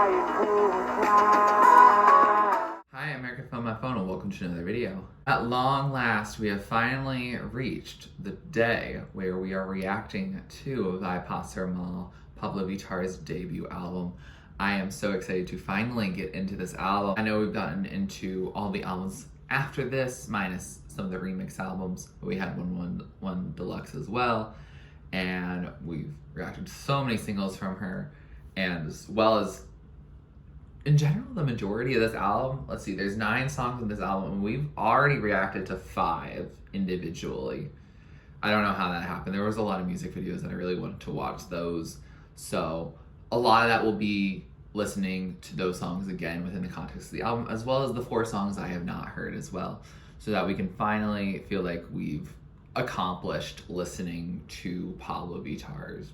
Hi, American Phone My Phone, and welcome to another video. At long last, we have finally reached the day where we are reacting to Vai Passar Mal, Pabllo Vittar's debut album. I am so excited to finally get into this album. I know we've gotten into all the albums after this, minus some of the remix albums, but we had one deluxe as well, and we've reacted to so many singles from her, and as well as in general, the majority of this album. Let's see, there's 9 songs in this album, and we've already reacted to 5 individually. I don't know how that happened. There was a lot of music videos and I really wanted to watch those. So a lot of that will be listening to those songs again within the context of the album, as well as the 4 songs I have not heard as well, so that we can finally feel like we've accomplished listening to Pabllo Vittar's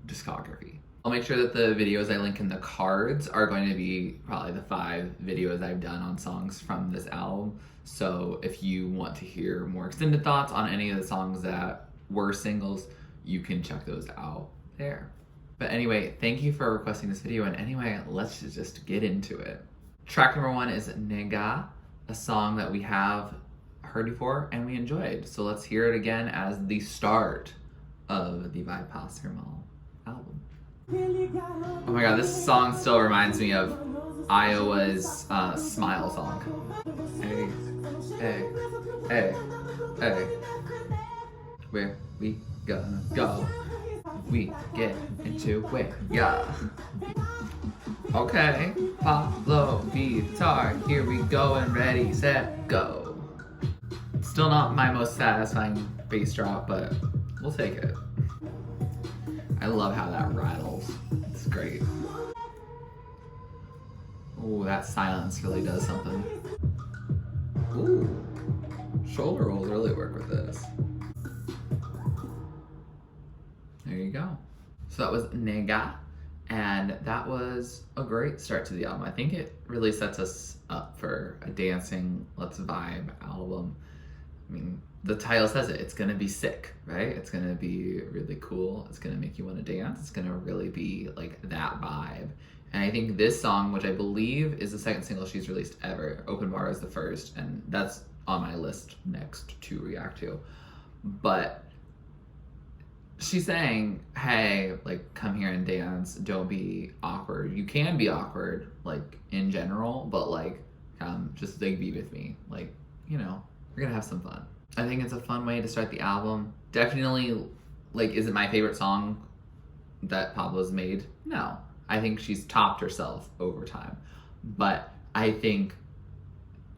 discography. I'll make sure that the videos I link in the cards are going to be probably the 5 videos I've done on songs from this album. So if you want to hear more extended thoughts on any of the songs that were singles, you can check those out there. But anyway, thank you for requesting this video, and anyway, let's just get into it. Track number 1 is Nêga, a song that we have heard before and we enjoyed. So let's hear it again as the start of the Vai Passar Mal album. Oh my god, this song still reminds me of Iowa's Smile song. Hey, hey, hey, hey. Where we gonna go? We get into it, yeah. Okay, Pabllo Vittar, here we go, and ready, set, go. Still not my most satisfying bass drop, but we'll take it. I love how that rattles. It's great. Ooh, that silence really does something. Ooh, shoulder rolls really work with this. There you go. So that was Nêga, and that was a great start to the album. I think it really sets us up for a dancing, let's vibe album. I mean, the title says it, it's gonna be sick, right? It's gonna be really cool. It's gonna make you wanna dance. It's gonna really be like that vibe. And I think this song, which I believe is the 2nd single she's released ever, Open Bar is the 1st, and that's on my list next to react to. But she's saying, hey, like, come here and dance, don't be awkward. You can be awkward, like, in general, but like, just like be with me. Like, you know, we're gonna have some fun. I think it's a fun way to start the album. Definitely, like, is it my favorite song that Pabllo's made? No. I think she's topped herself over time. But I think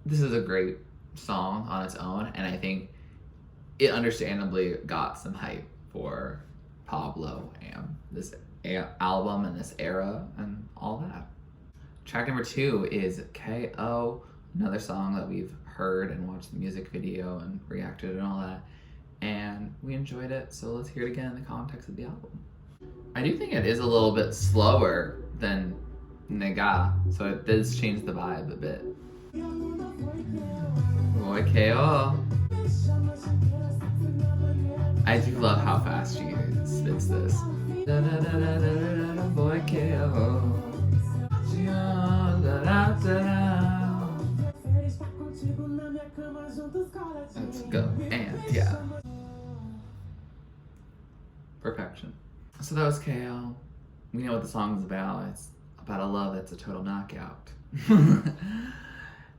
this is a great song on its own, and I think it understandably got some hype for Pabllo and this album and this era and all that. Track number 2 is KO, another song that we've heard and watched the music video and reacted and all that, and we enjoyed it, so let's hear it again in the context of the album. I do think it is a little bit slower than Nêga, so it does change the vibe a bit. Boy, KO. I do love how fast she spits this. Boy, KO. Let's go, and yeah. Perfection. So that was KO. We know what the song's about. It's about a love that's a total knockout.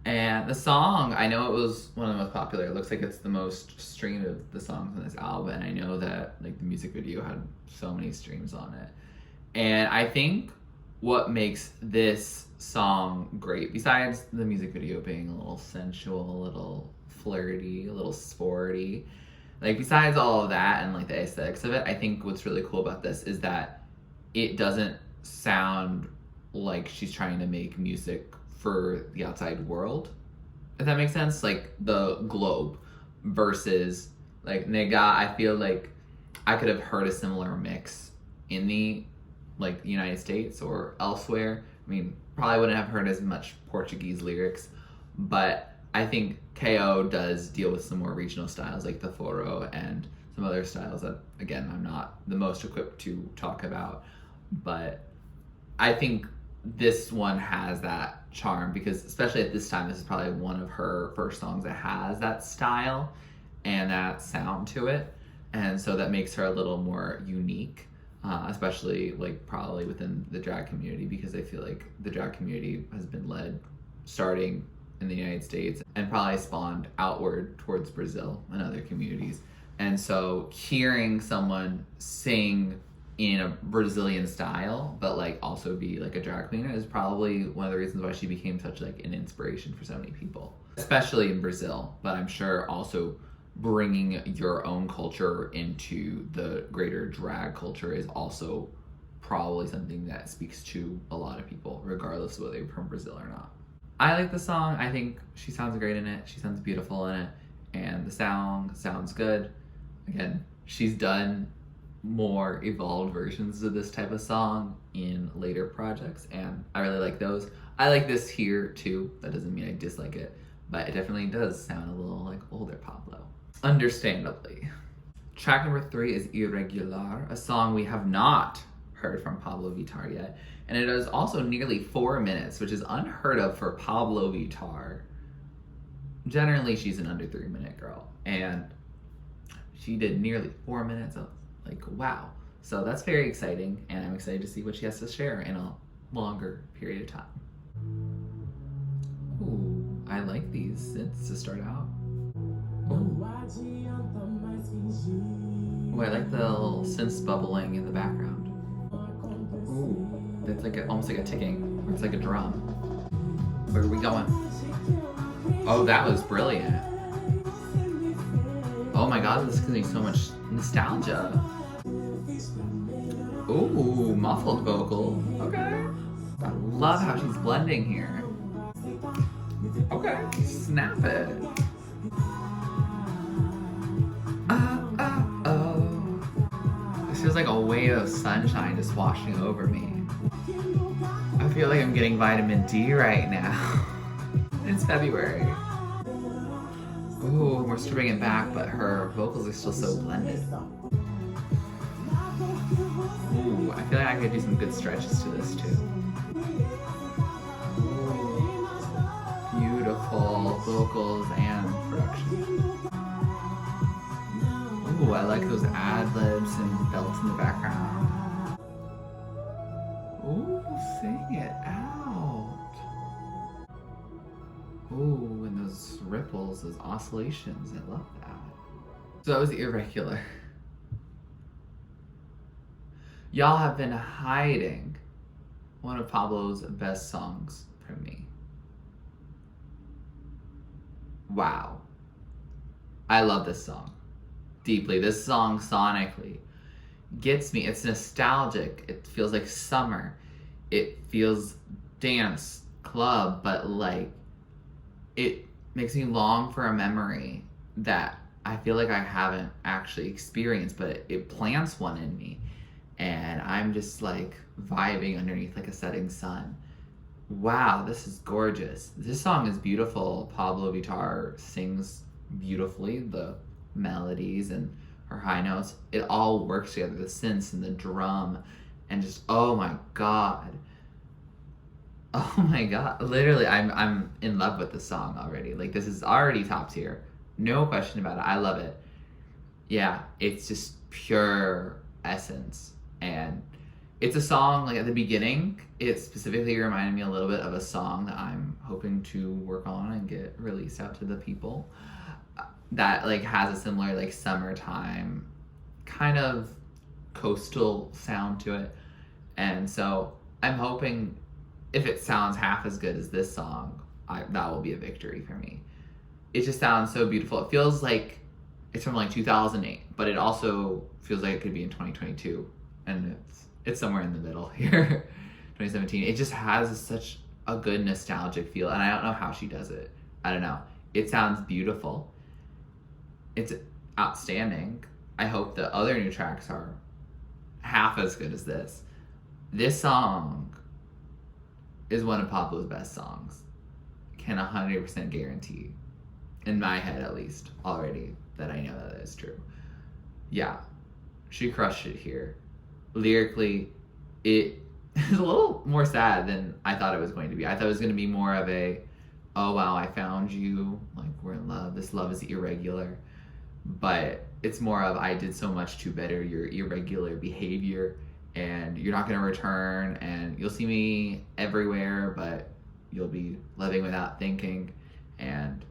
And the song, I know it was one of the most popular. It looks like it's the most streamed of the songs on this album, and I know that like the music video had so many streams on it. And I think what makes this song great, besides the music video being a little sensual, a little flirty, a little sporty, like besides all of that and like the aesthetics of it, I think what's really cool about this is that it doesn't sound like she's trying to make music for the outside world, if that makes sense, like the globe, versus like Nêga. I feel like I could have heard a similar mix in the like United States or elsewhere. I mean, probably wouldn't have heard as much Portuguese lyrics, but I think KO does deal with some more regional styles like the forró and some other styles that, again, I'm not the most equipped to talk about. But I think this one has that charm because especially at this time, this is probably one of her first songs that has that style and that sound to it. And so that makes her a little more unique, especially like probably within the drag community, because I feel like the drag community has been led starting in the United States and probably spawned outward towards Brazil and other communities. And so hearing someone sing in a Brazilian style, but like also be like a drag queen is probably one of the reasons why she became such like an inspiration for so many people, especially in Brazil. But I'm sure also bringing your own culture into the greater drag culture is also probably something that speaks to a lot of people, regardless of whether you're from Brazil or not. I like the song. I think she sounds great in it. She sounds beautiful in it. And the song sounds good. Again, she's done more evolved versions of this type of song in later projects, and I really like those. I like this here too. That doesn't mean I dislike it, but it definitely does sound a little like older Pabllo. Understandably. Track number 3 is Irregular, a song we have not heard from Pabllo Vittar yet. And it is also nearly 4 minutes, which is unheard of for Pabllo Vittar. Generally, she's an under 3 minute girl. And she did nearly 4 minutes of like, wow. So that's very exciting. And I'm excited to see what she has to share in a longer period of time. Ooh, I like these synths to start out. Ooh, I like the little synths bubbling in the background. Ooh, it's like almost like a ticking, or it's like a drum. Where are we going? Oh, that was brilliant. Oh my god, this gives me so much nostalgia. Ooh, muffled vocal. Okay. I love how she's blending here. Okay, snap it. This feels like a wave of sunshine just washing over me. I feel like I'm getting vitamin D right now. It's February. Ooh, we're stripping it back, but her vocals are still so blended. Ooh, I feel like I could do some good stretches to this too. Ooh, beautiful vocals and production. Ooh, I like those ad-libs and belts in the background. Ooh, sing it out. Ooh, and those ripples, those oscillations, I love that. So that was Irregular. Y'all have been hiding one of Pabllo's best songs from me. Wow. I love this song deeply. This song sonically gets me. It's nostalgic. It feels like summer. It feels dance, club, but like it makes me long for a memory that I feel like I haven't actually experienced, but it plants one in me. And I'm just like vibing underneath like a setting sun. Wow, this is gorgeous. This song is beautiful. Pabllo Vittar sings beautifully. The melodies and her high notes, it all works together. The synths and the drum and just, oh my god. Oh my god. Literally, I'm in love with the song already. Like, this is already top tier. No question about it. I love it. Yeah, it's just pure essence. And it's a song, like at the beginning, it specifically reminded me a little bit of a song that I'm hoping to work on and get released out to the people. That like has a similar like summertime kind of coastal sound to it. And so I'm hoping if it sounds half as good as this song, that will be a victory for me. It just sounds so beautiful. It feels like it's from like 2008, but it also feels like it could be in 2022. And it's somewhere in the middle here, 2017. It just has such a good nostalgic feel, and I don't know how she does it. I don't know. It sounds beautiful. It's outstanding. I hope the other new tracks are half as good as this. This song is one of Pabllo's best songs. Can 100% guarantee, in my head at least, already, that I know that is true. Yeah, she crushed it here. Lyrically, it it's a little more sad than I thought it was going to be. I thought it was going to be more of a, oh wow, I found you, like we're in love, this love is irregular. But it's more of, I did so much to better your irregular behavior, and you're not going to return, and you'll see me everywhere, but you'll be living without thinking, and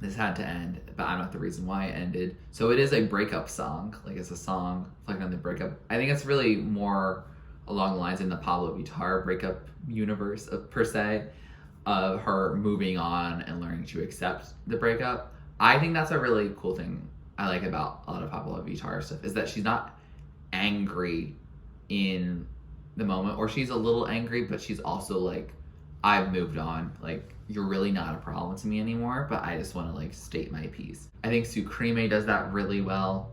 this had to end, but I'm not the reason why it ended. So it is a breakup song. Like, it's a song reflecting on the breakup. I think it's really more along the lines in the Pabllo Vittar breakup universe per se, of her moving on and learning to accept the breakup. I think that's a really cool thing I like about a lot of Pabllo Vittar stuff, is that she's not angry in the moment, or she's a little angry, but she's also like, I've moved on. Like, you're really not a problem to me anymore, but I just want to like state my piece. I think Sucreme does that really well,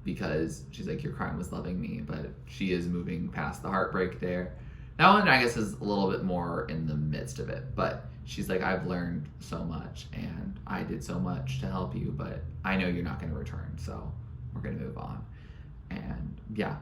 because she's like, your crime was loving me, but she is moving past the heartbreak there. That one, I guess, is a little bit more in the midst of it, but she's like, I've learned so much, and I did so much to help you, but I know you're not going to return, so we're going to move on. And yeah,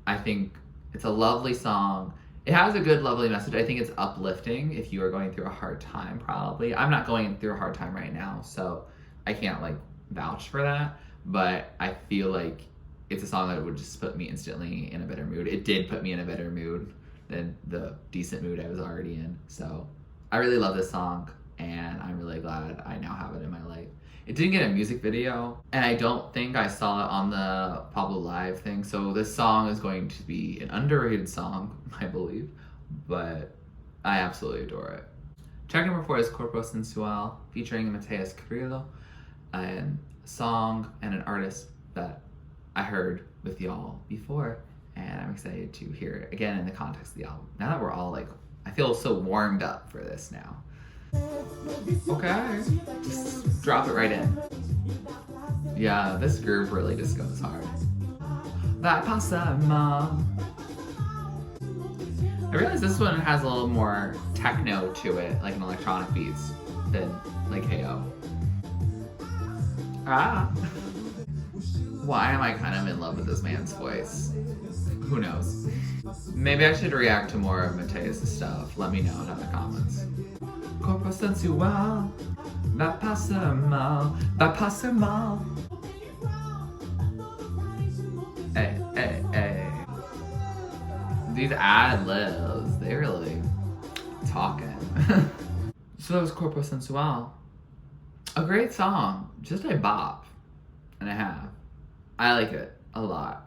I think it's a lovely song. It has a good, lovely message. I think it's uplifting if you are going through a hard time, probably. I'm not going through a hard time right now, so I can't like vouch for that, but I feel like it's a song that would just put me instantly in a better mood. It did put me in a better mood than the decent mood I was already in. So I really love this song, and I'm really glad I now have it in my life. It didn't get a music video, and I don't think I saw it on the Pabllo Live thing, so this song is going to be an underrated song, I believe, but I absolutely adore it. Track number 4 is Corpo Sensual, featuring Mateus Carrillo, a song and an artist that I heard with y'all before, and I'm excited to hear it again in the context of the album. Now that we're all like, I feel so warmed up for this now. Okay, just drop it right in. Yeah, this groove really just goes hard. Vai Passar Mal. I realize this one has a little more techno to it, like an electronic beats, than like Hey-O. Ah. Why am I kind of in love with this man's voice? Who knows? Maybe I should react to more of Mateus' stuff. Let me know in the comments. Corpo Sensual, Vai Passar Mal, Vai Passar Mal. Hey, hey, hey. These ad-libs, they really talking. So that was Corpo Sensual. A great song, just a bop and a half. I like it a lot.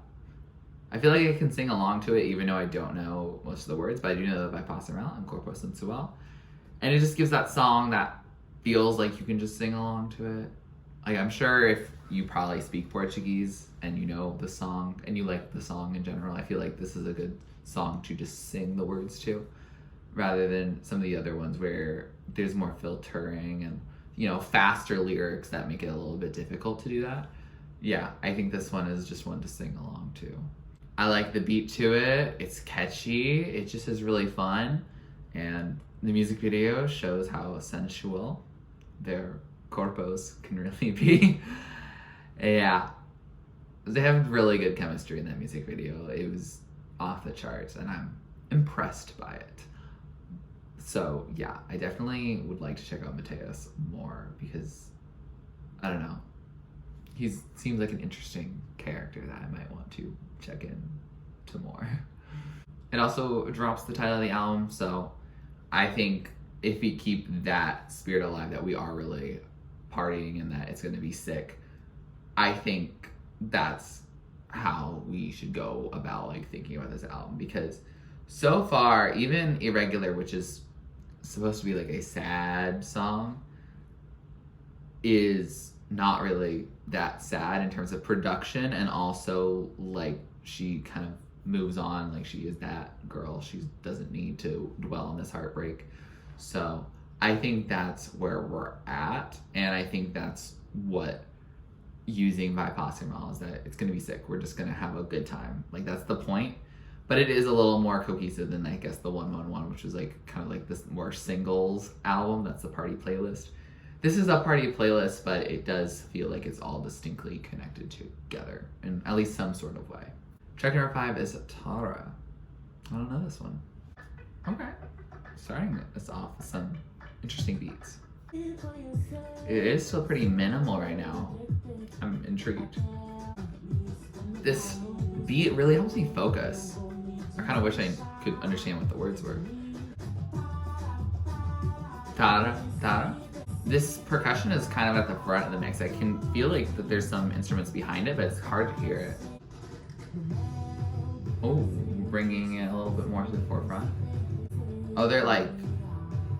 I feel like I can sing along to it even though I don't know most of the words, but I do know that Vai Passar Mal and Corpo Sensual. And it just gives that song that feels like you can just sing along to it. Like, I'm sure if you probably speak Portuguese and you know the song and you like the song in general, I feel like this is a good song to just sing the words to, rather than some of the other ones where there's more filtering and, you know, faster lyrics that make it a little bit difficult to do that. Yeah, I think this one is just one to sing along to. I like the beat to it. It's catchy. It just is really fun. And the music video shows how sensual their corpos can really be. Yeah. They have really good chemistry in that music video. It was off the charts, and I'm impressed by it. So yeah, I definitely would like to check out Mateus more, because, I don't know, he seems like an interesting character that I might want to check in to more. It also drops the title of the album, so I think if we keep that spirit alive, that we are really partying and that it's going to be sick, I think that's how we should go about like thinking about this album. Because so far, even Irregular, which is supposed to be like a sad song, is not really that sad in terms of production, and also like she kind of moves on, like she is that girl, she doesn't need to dwell on this heartbreak. So I think that's where we're at, and I think that's what using Vai Passar Mal is, that it's gonna be sick, we're just gonna have a good time, like that's the point. But it is a little more cohesive than I guess the 111, which was like kind of like this more singles album. That's the party playlist. This is a party playlist, but it does feel like it's all distinctly connected together in at least some sort of way. Track number 5 is Tara. I don't know this one. Okay. Starting us off with some interesting beats. It is still pretty minimal right now. I'm intrigued. This beat really helps me focus. I kind of wish I could understand what the words were. Tara, tara. This percussion is kind of at the front of the mix. I can feel like that there's some instruments behind it, but it's hard to hear it. Oh, bringing it a little bit more to the forefront. Oh, they're like,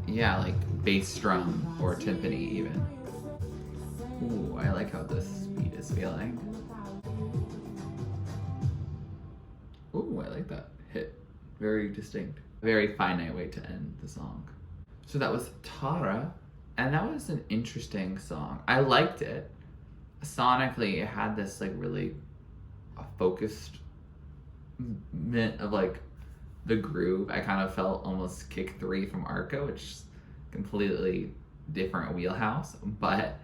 yeah, like bass drum or timpani even. Ooh, I like how this beat is feeling. Ooh, I like that hit. Very distinct. Very finite way to end the song. So that was Tara, and that was an interesting song. I liked it. Sonically, it had this like really focused mint of like the groove. I kind of felt almost Kick 3 from Arco, which is completely different wheelhouse, but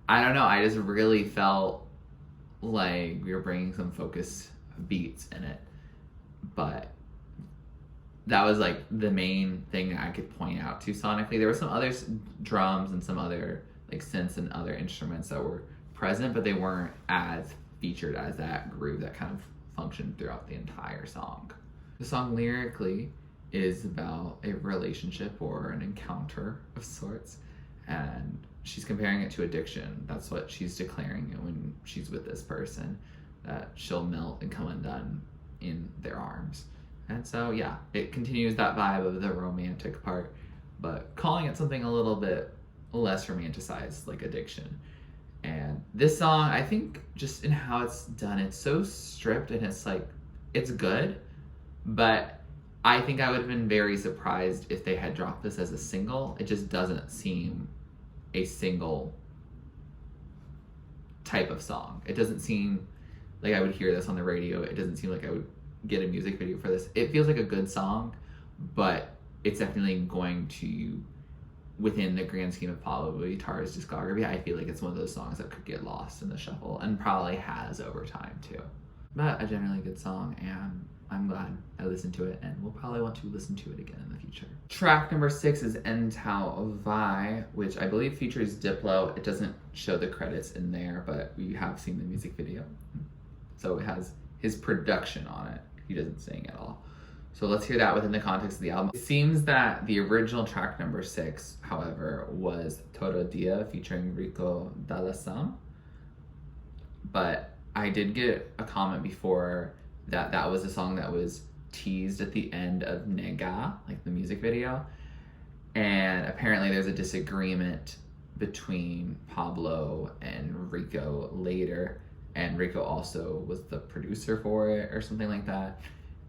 I don't know, I just really felt like we were bringing some focused beats in it, but that was like the main thing that I could point out to sonically. There were some other drums and some other like synths and other instruments that were present, but they weren't as featured as that groove that kind of functioned throughout the entire song. The song lyrically is about a relationship or an encounter of sorts, and she's comparing it to addiction. That's what she's declaring when she's with this person, that she'll melt and come undone in their arms. And so yeah, it continues that vibe of the romantic part, but calling it something a little bit less romanticized, like addiction. And this song, I think just in how it's done, it's so stripped and it's like, it's good, but I think I would have been very surprised if they had dropped this as a single. It just doesn't seem a single type of song. It doesn't seem like I would hear this on the radio. It doesn't seem like I would get a music video for this. It feels like a good song, but it's definitely going to, within the grand scheme of Pabllo Vittar's discography, I feel like it's one of those songs that could get lost in the shuffle, and probably has over time too. But a generally good song, and I'm glad I listened to it, and we'll probably want to listen to it again in the future. Track number 6 is Então Vai, which I believe features Diplo. It doesn't show the credits in there, but we have seen the music video. So it has his production on it. He doesn't sing at all. So let's hear that within the context of the album. It seems that the original track number 6, however, was Todo Dia featuring Rico Dalasam. But I did get a comment before that that was a song that was teased at the end of Nêga, like the music video. And apparently there's a disagreement between Pabllo and Rico later. And Rico also was the producer for it or something like that.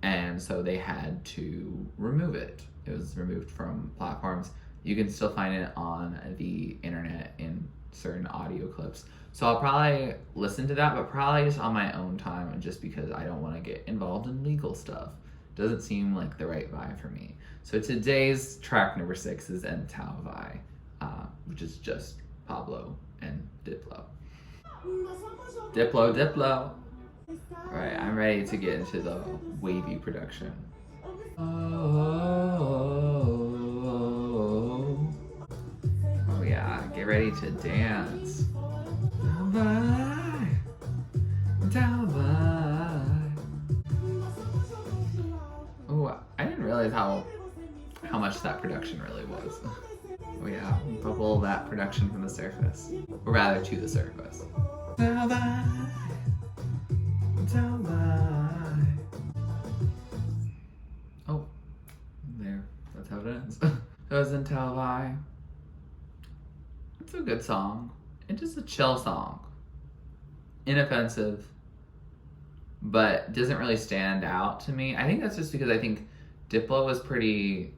And so they had to remove it. It was removed from platforms. You can still find it on the internet in certain audio clips. So I'll probably listen to that, but probably just on my own time, and just because I don't want to get involved in legal stuff. Doesn't seem like the right vibe for me. So today's track number 6 is Então Vai, which is just Pabllo and Diplo. Diplo. Alright, I'm ready to get into the wavy production. Oh yeah, get ready to dance. Oh, I didn't realize how much that production really was. Oh yeah, bubble that production from the surface. Or rather, to the surface. Oh, there. That's how it ends. That was Então Vai. It's a good song. It's just a chill song. Inoffensive, but doesn't really stand out to me. I think that's just because I think Diplo was pretty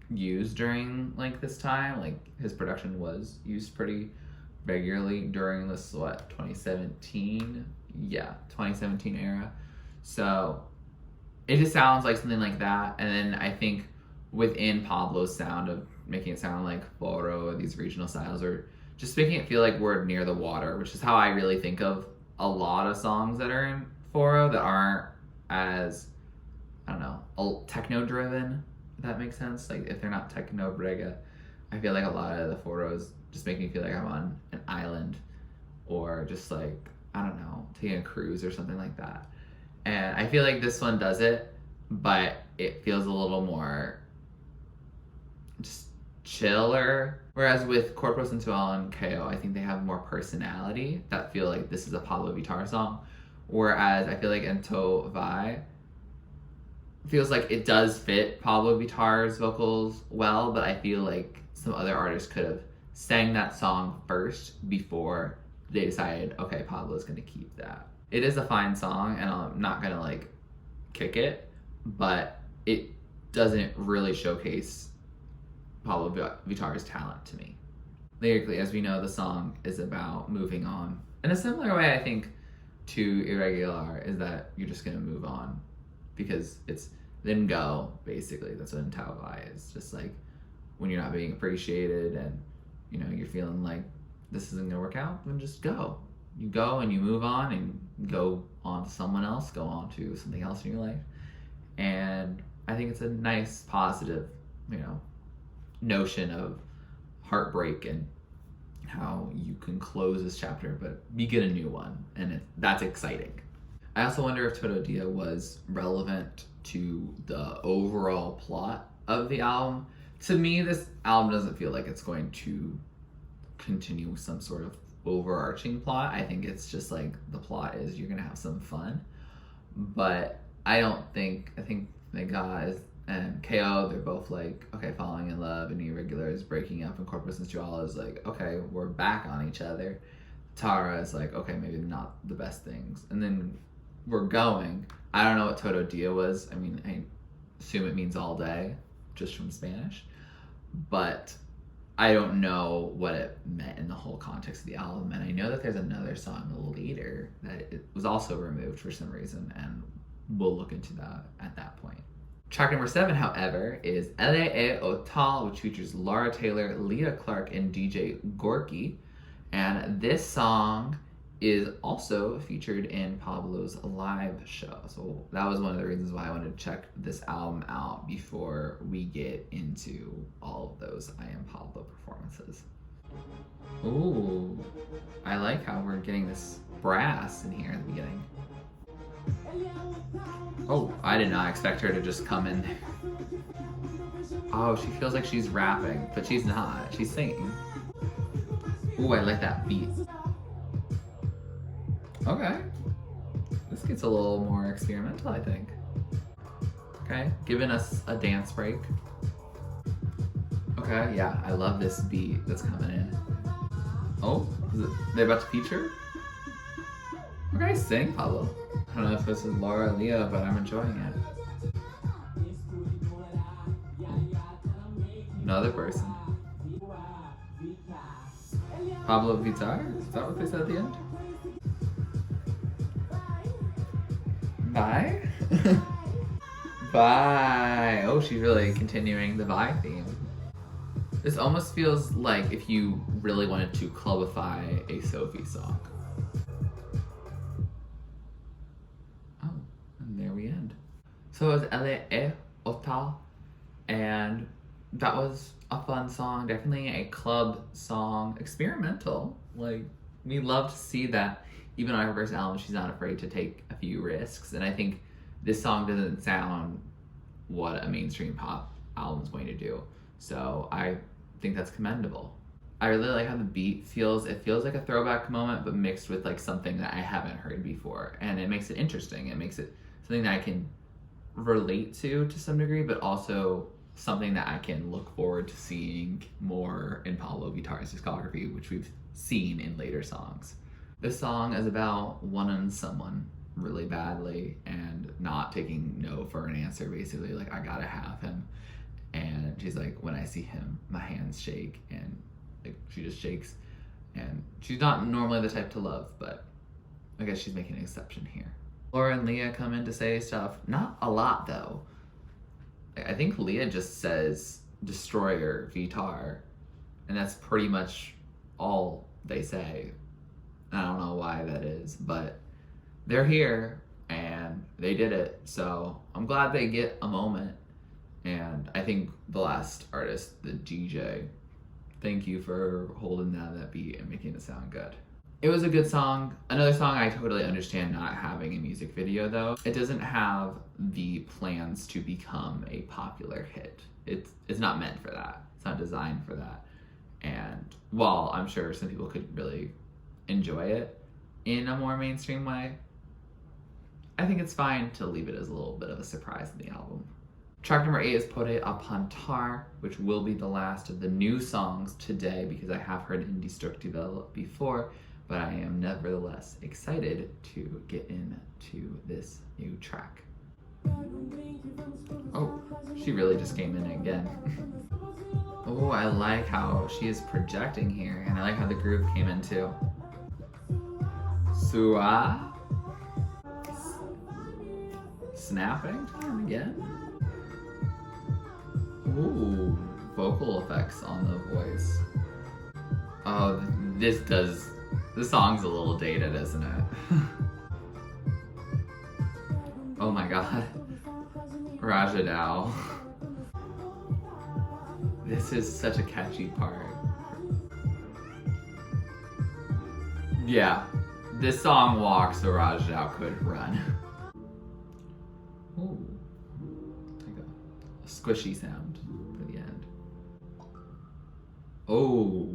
used during like this time. Like his production was used pretty regularly during this 2017? Yeah, 2017 era. So it just sounds like something like that. And then I think within Pabllo's sound of making it sound like Foro or these regional styles, or just making it feel like we're near the water, which is how I really think of a lot of songs that are in Foro that aren't as I don't know, techno driven, if that makes sense. Like if they're not techno brega, I feel like a lot of the photos just make me feel like I'm on an island or just like, I don't know, taking a cruise or something like that. And I feel like this one does it, but it feels a little more just chiller. Whereas with Corpo, Sensual, and KO, I think they have more personality that feel like this is a Pabllo Vittar song. Whereas I feel like Então Vai feels like it does fit Pabllo Vittar's vocals well, but I feel like some other artists could have sang that song first before they decided, okay, Pabllo's gonna keep that. It is a fine song, and I'm not gonna like kick it, but it doesn't really showcase Pabllo Vittar's talent to me. Lyrically, as we know, the song is about moving on. In a similar way, I think, to Irregular, is that you're just gonna move on because it's then go, basically. That's what Então Vai is. Just like when you're not being appreciated and you know you're feeling like this isn't gonna work out, then just go. You go and you move on and go on to someone else, go on to something else in your life. And I think it's a nice, positive, you know, notion of heartbreak and how you can close this chapter but begin a new one, and that's exciting. I also wonder if Todo Dia was relevant to the overall plot of the album. To me, this album doesn't feel like it's going to continue some sort of overarching plot. I think it's just like the plot is you're gonna have some fun, but I think Nêga and KO, they're both like, okay, falling in love, and Irregular is breaking up, and Corpo Sensual is like, okay, we're back on each other. Tara is like, okay, maybe not the best things, and then we're going. I don't know what Todo Dia was. I mean, I assume it means all day, just from Spanish, but I don't know what it meant in the whole context of the album. And I know that there's another song later that it was also removed for some reason, and we'll look into that at that point. Track number 7, however, is Elle est au Tal, which features Laura Taylor, Leah Clark, and DJ Gorky. And this song is also featured in Pabllo's live show. So that was one of the reasons why I wanted to check this album out before we get into all of those I Am Pabllo performances. Ooh, I like how we're getting this brass in here at the beginning. Oh, I did not expect her to just come in there. Oh, she feels like she's rapping, but she's not. She's singing. Ooh, I like that beat. Okay. This gets a little more experimental, I think. Okay, giving us a dance break. Okay, yeah, I love this beat that's coming in. Oh, they're about to feature? Okay, sing, Pabllo. I don't know if this is Laura or Leah, but I'm enjoying it. Another person. Pabllo Vittar? Is that what they said at the end? Vai? Vai. Oh, she's really continuing the Vai theme. This almost feels like if you really wanted to clubify a Sophie song. Oh, and there we end. So it was Elle est au Tal, and that was a fun song, definitely a club song, experimental. Like, we love to see that even on her first album, she's not afraid to take a few risks. And I think this song doesn't sound what a mainstream pop album is going to do. So I think that's commendable. I really like how the beat feels. It feels like a throwback moment, but mixed with like something that I haven't heard before. And it makes it interesting. It makes it something that I can relate to some degree, but also something that I can look forward to seeing more in Pabllo Vittar's discography, which we've seen in later songs. This song is about wanting someone really badly and not taking no for an answer, basically. Like, I gotta have him. And she's like, when I see him, my hands shake. And like, she just shakes. And she's not normally the type to love, but I guess she's making an exception here. Laura and Leah come in to say stuff. Not a lot, though. I think Leah just says, Destroyer, Vittar. And that's pretty much all they say. I don't know why that is, but they're here, and they did it. So I'm glad they get a moment. And I think the last artist, the DJ, thank you for holding down that beat and making it sound good. It was a good song. Another song I totally understand not having a music video though. It doesn't have the plans to become a popular hit. It's not meant for that. It's not designed for that. And while I'm sure some people could really enjoy it in a more mainstream way, I think it's fine to leave it as a little bit of a surprise in the album. Track number 8 is Pode Apontar, which will be the last of the new songs today because I have heard Indestrutível before, but I am nevertheless excited to get into this new track. Oh, she really just came in again. Oh, I like how she is projecting here, and I like how the groove came in too. Sua. Snapping time again. Ooh, vocal effects on the voice. Oh, this song's a little dated, isn't it? Oh my god. Rajadao. This is such a catchy part. Yeah, this song walks so Rajadao could run. Ooh, like a squishy sound for the end. Oh,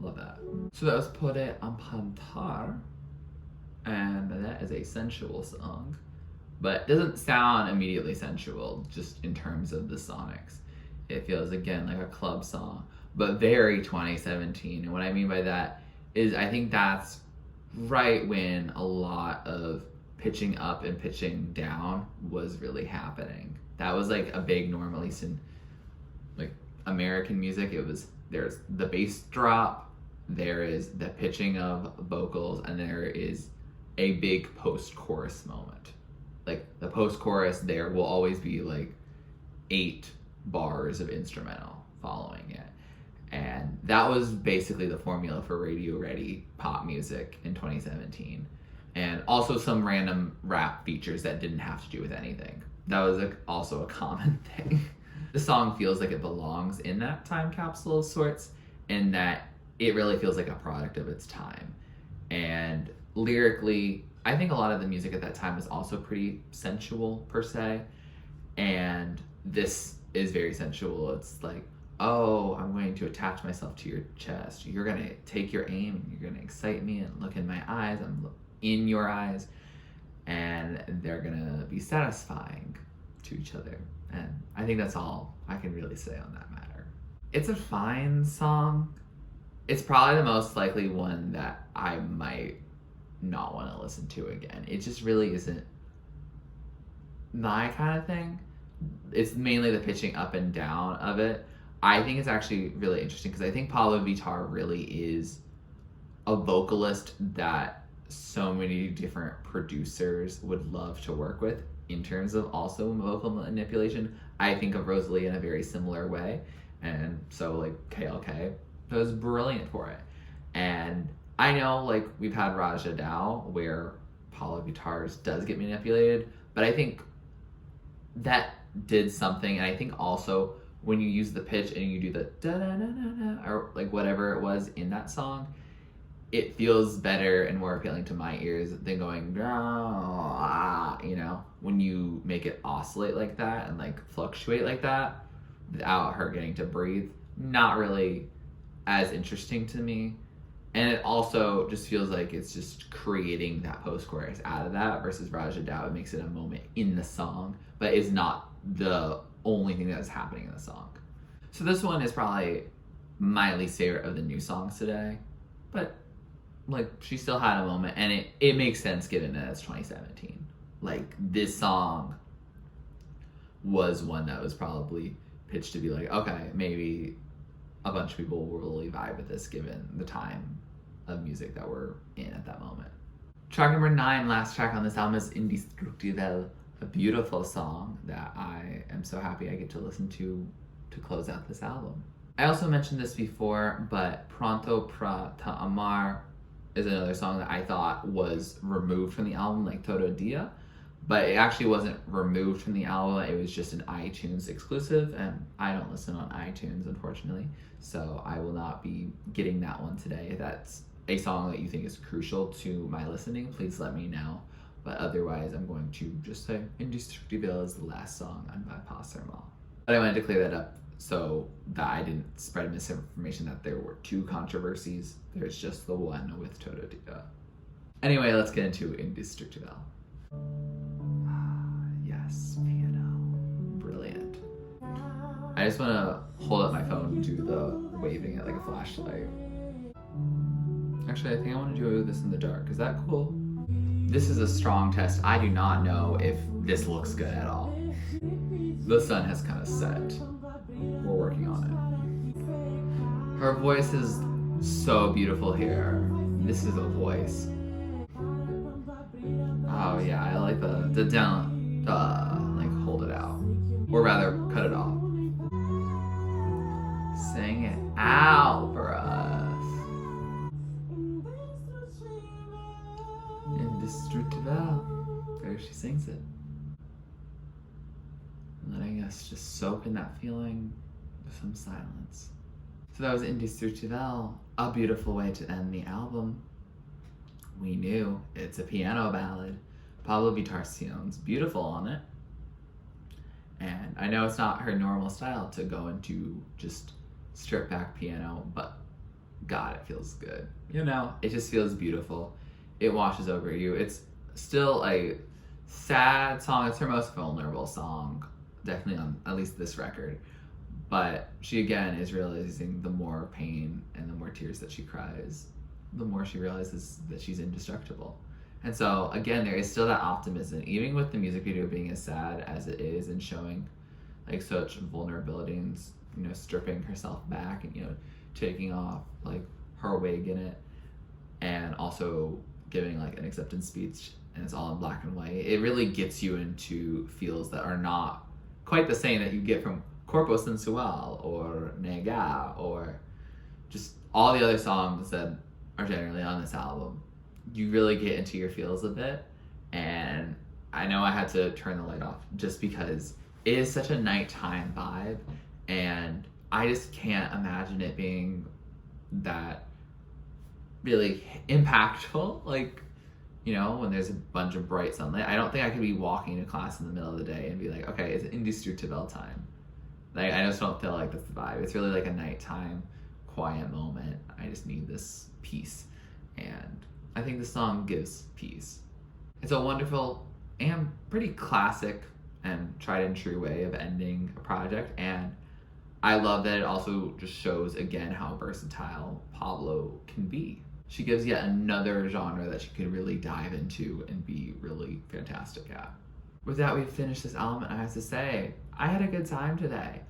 love that. So that was Pode Apontar, and that is a sensual song, but doesn't sound immediately sensual just in terms of the sonics. It feels again like a club song, but very 2017. And what I mean by that is I think that's right when a lot of pitching up and pitching down was really happening. That was like a big norm, at least in like American music. There's the bass drop, there is the pitching of vocals, and there is a big post-chorus moment. Like the post-chorus, there will always be like 8 bars of instrumental following it. And that was basically the formula for radio-ready pop music in 2017. And also some random rap features that didn't have to do with anything. That was also a common thing. The song feels like it belongs in that time capsule of sorts, in that it really feels like a product of its time. And lyrically, I think a lot of the music at that time was also pretty sensual per se. And this is very sensual. It's like, oh, I'm going to attach myself to your chest. You're going to take your aim, and you're going to excite me and look in my eyes. I'm in your eyes, and they're going to be satisfying to each other. And I think that's all I can really say on that matter. It's a fine song. It's probably the most likely one that I might not want to listen to again. It just really isn't my kind of thing. It's mainly the pitching up and down of it. I think it's actually really interesting because I think Pabllo Vittar really is a vocalist that so many different producers would love to work with in terms of also vocal manipulation. I think of Rosalie in a very similar way, and so like KLK was brilliant for it. And I know like we've had Rajadao where Pabllo Vittar's does get manipulated, but I think that did something. And I think also when you use the pitch and you do the da da da da da or like whatever it was in that song, it feels better and more appealing to my ears than going, ah, you know, when you make it oscillate like that and like fluctuate like that without her getting to breathe. Not really as interesting to me. And it also just feels like it's just creating that post-chorus out of that versus Rajadao. It makes it a moment in the song, but is not the only thing that is happening in the song. So this one is probably my least favorite of the new songs today, but like she still had a moment, and it makes sense given that it's 2017. Like this song was one that was probably pitched to be like, okay, maybe a bunch of people will really vibe with this given the time of music that we're in at that moment. Track number 9, last track on this album, is Indestrutível, a beautiful song that I am so happy I get to listen to close out this album. I also mentioned this before, but Pronto Pra Ta Amar is another song that I thought was removed from the album, like Todo Dia, but it actually wasn't removed from the album. It was just an iTunes exclusive, and I don't listen on iTunes, unfortunately, so I will not be getting that one today. If that's a song that you think is crucial to my listening, please let me know. But otherwise, I'm going to just say Indestrutível is the last song on Vai Passar Mal. But I wanted to clear that up so that I didn't spread misinformation that there were two controversies. There's just the one with TurtleStormer. Anyway, let's get into Indestrutível. Yes, piano. Brilliant. I just want to hold up my phone and do the waving it like a flashlight. Actually, I think I want to do this in the dark. Is that cool? This is a strong test. I do not know if this looks good at all. The sun has kind of set. We're working on it. Her voice is so beautiful here. This is a voice. Oh yeah, I like the down, like hold it out. Or rather, cut it off. Sing it out for us. Indestrutível. There she sings it. Letting us just soak in that feeling with some silence. So that was Indestrutível, a beautiful way to end the album. We knew it's a piano ballad. Pabllo Vittar sounds beautiful on it. And I know it's not her normal style to go into just stripped back piano, but God, it feels good. You know, it just feels beautiful. It washes over you. It's still a sad song. It's her most vulnerable song, definitely on at least this record. But she again is realizing the more pain and the more tears that she cries, the more she realizes that she's indestructible. And so again, there is still that optimism, even with the music video being as sad as it is and showing like such vulnerability and, you know, stripping herself back and, you know, taking off like her wig in it, and also giving like an acceptance speech, and it's all in black and white. It really gets you into feels that are not quite the same that you get from Corpo, Sensual or Nêga or just all the other songs that are generally on this album. You really get into your feels a bit, and I know I had to turn the light off just because it is such a nighttime vibe, and I just can't imagine it being that really impactful. Like, you know, when there's a bunch of bright sunlight, I don't think I could be walking to class in the middle of the day and be like, okay, it's Indestrutível time. Like, I just don't feel like that's the vibe. It's really like a nighttime quiet moment. I just need this peace, and I think the song gives peace. It's a wonderful and pretty classic and tried and true way of ending a project, and I love that it also just shows again how versatile Pabllo can be. She gives yet another genre that she could really dive into and be really fantastic at. With that, we've finished this album, and I have to say, I had a good time today.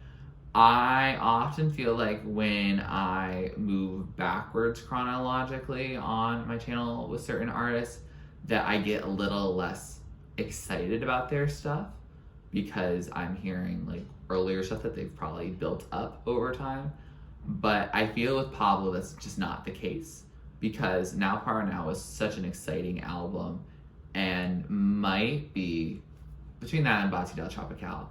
I often feel like when I move backwards chronologically on my channel with certain artists, that I get a little less excited about their stuff because I'm hearing like earlier stuff that they've probably built up over time. But I feel with Pabllo that's just not the case, because Now Para Now is such an exciting album and might be, between that and Batidão Tropical,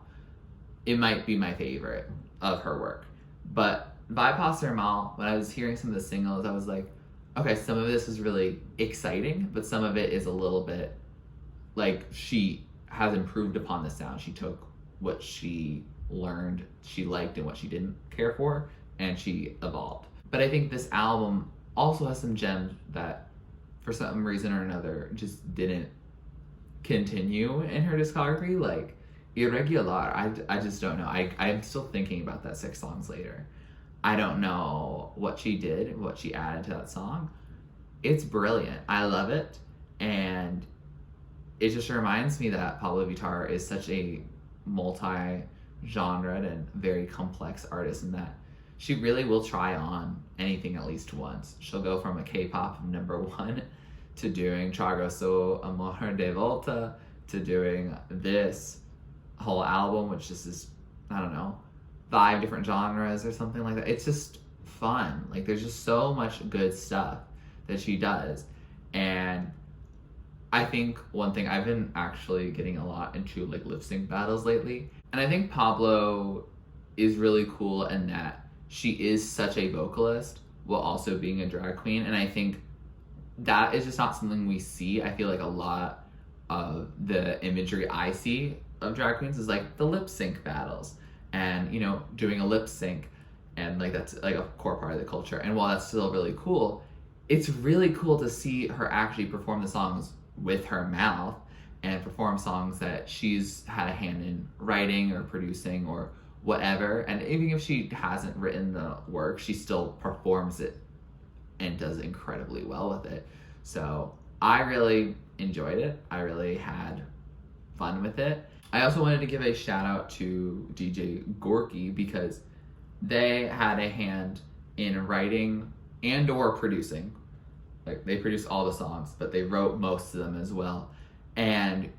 it might be my favorite of her work. But Vai Passar Mal, when I was hearing some of the singles, I was like, okay, some of this is really exciting, but some of it is a little bit like she has improved upon the sound. She took what she learned, she liked, and what she didn't care for, and she evolved. But I think this album also has some gems that, for some reason or another, just didn't continue in her discography, like Irregular. I just don't know. I'm still thinking about that 6 songs later. I don't know what she did, what she added to that song. It's brilliant. I love it. And it just reminds me that Pabllo Vittar is such a multi-genre and very complex artist, in that she really will try on anything at least once. She'll go from a K-pop #1 to doing Trago So Amor de Volta to doing this whole album, which just is, I don't know, 5 different genres or something like that. It's just fun. Like, there's just so much good stuff that she does. And I think one thing, I've been actually getting a lot into like lip sync battles lately, and I think Pabllo is really cool in that she is such a vocalist while also being a drag queen, and I think that is just not something we see. I feel like a lot of the imagery I see of drag queens is like the lip sync battles and, you know, doing a lip sync, and like that's like a core part of the culture. And while that's still really cool, it's really cool to see her actually perform the songs with her mouth and perform songs that she's had a hand in writing or producing or whatever. And even if she hasn't written the work, she still performs it and does incredibly well with it. So I really enjoyed it. I really had fun with it. I also wanted to give a shout out to DJ Gorky because they had a hand in writing and or producing. Like, they produced all the songs, but they wrote most of them as well. And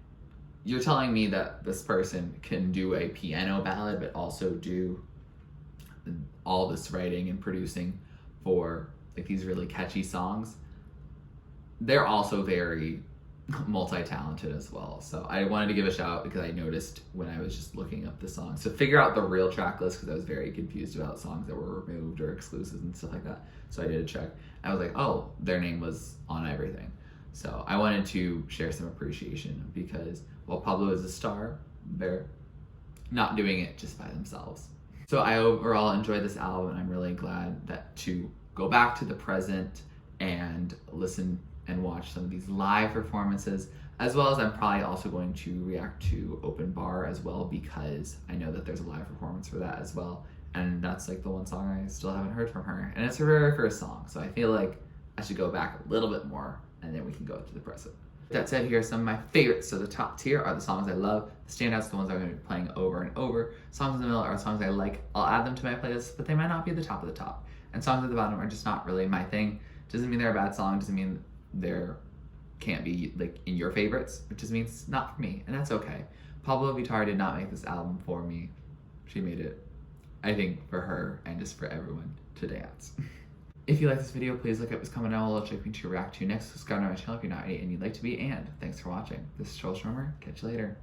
you're telling me that this person can do a piano ballad, but also do all this writing and producing for like these really catchy songs. They're also very multi-talented as well. So I wanted to give a shout out because I noticed when I was just looking up the songs to figure out the real track list, because I was very confused about songs that were removed or exclusives and stuff like that. So I did a check. I was like, oh, their name was on everything. So I wanted to share some appreciation because while Pabllo is a star, they're not doing it just by themselves. So I overall enjoyed this album, and I'm really glad that to go back to the present and listen and watch some of these live performances, as well as I'm probably also going to react to Open Bar as well, because I know that there's a live performance for that as well. And that's like the one song I still haven't heard from her. And it's her very first song, so I feel like I should go back a little bit more and then we can go to the present. That said, here are some of my favorites. So the top tier are the songs I love. The standouts, the ones I'm going to be playing over and over. Songs in the middle are songs I like. I'll add them to my playlist, but they might not be the top of the top. And songs at the bottom are just not really my thing. Doesn't mean they're a bad song, doesn't mean they're can't be like in your favorites, which just means it's not for me, and that's okay. Pabllo Vittar did not make this album for me. She made it, I think, for her and just for everyone to dance. If you like this video, please look up what's coming down below, check me to react to next. Subscribe to my channel if you're not already and you'd like to be, and thanks for watching. This is TurtleStormer. Catch you later.